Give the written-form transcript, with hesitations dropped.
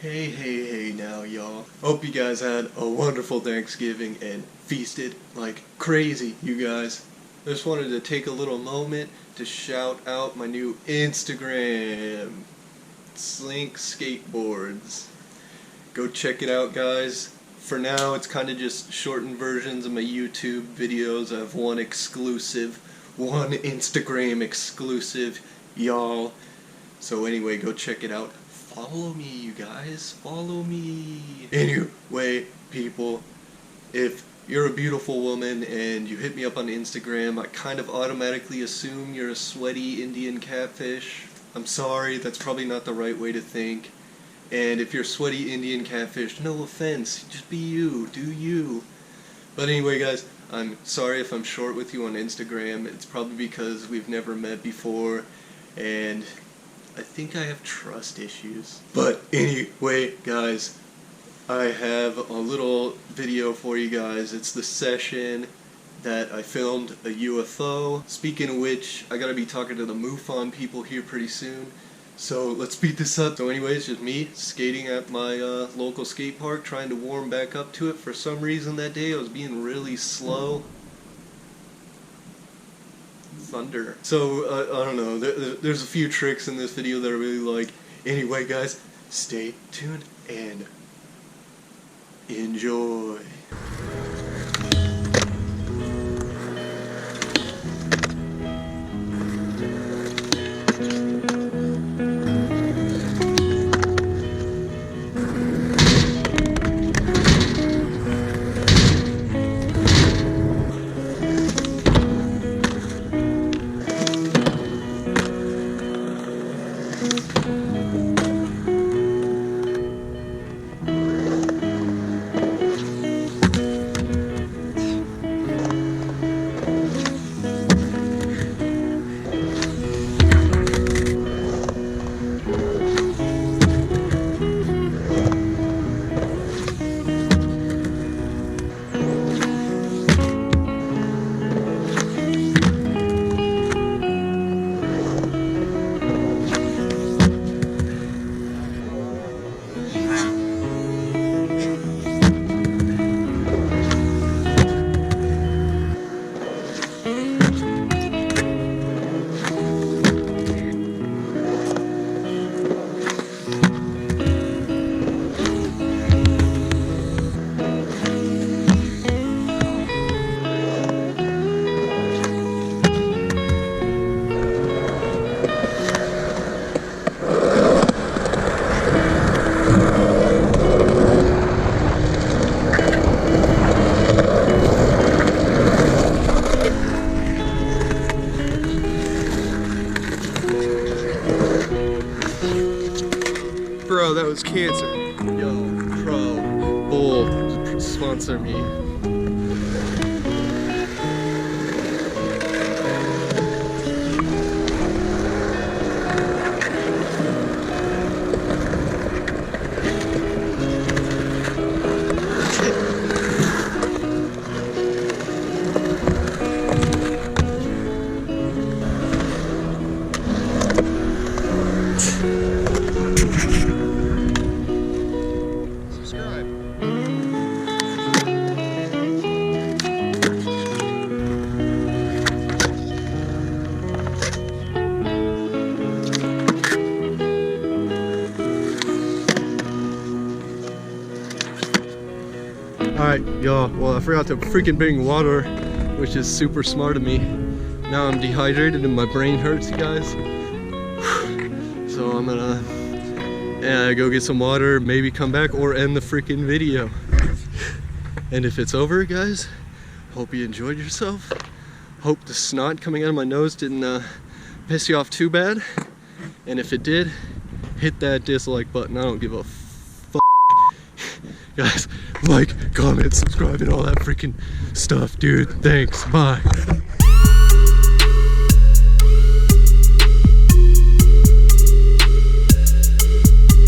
Hey now, y'all. Hope you guys had a wonderful Thanksgiving and feasted like crazy, you guys. I just wanted to take a little moment to shout out my new Instagram, Slink Skateboards. Go check it out, guys. For now, it's kind of just shortened versions of my YouTube videos. I have one Instagram exclusive, y'all. So anyway, go check it out. Follow me, you guys. Follow me. Anyway, people, if you're a beautiful woman and you hit me up on Instagram, I kind of automatically assume you're a sweaty Indian catfish. I'm sorry, that's probably not the right way to think. And if you're sweaty Indian catfish, no offense, just be you, do you. But anyway, guys, I'm sorry if I'm short with you on Instagram. It's probably because we've never met before, and I think I have trust issues. But anyway, guys, I have a little video for you guys. It's the session that I filmed a UFO. Speaking of which, I gotta be talking to the MUFON people here pretty soon. So let's speed this up. So anyways, just me skating at my local skate park, trying to warm back up to it. For some reason that day I was being really slow. Thunder. So, I don't know, there's a few tricks in this video that I really like. Anyway, guys, stay tuned and enjoy. Bro, that was cancer. Yo, Pro, Bull, sponsor me. Alright, y'all, well, I forgot to freaking bring water, which is super smart of me. Now I'm dehydrated and my brain hurts, you guys. So I'm gonna go get some water, maybe come back, or end the freaking video. And if it's over, guys, hope you enjoyed yourself. Hope the snot coming out of my nose didn't piss you off too bad. And if it did, hit that dislike button. I don't give a fuck. Guys, like, comment, subscribe, and all that freaking stuff, dude. Thanks. Bye.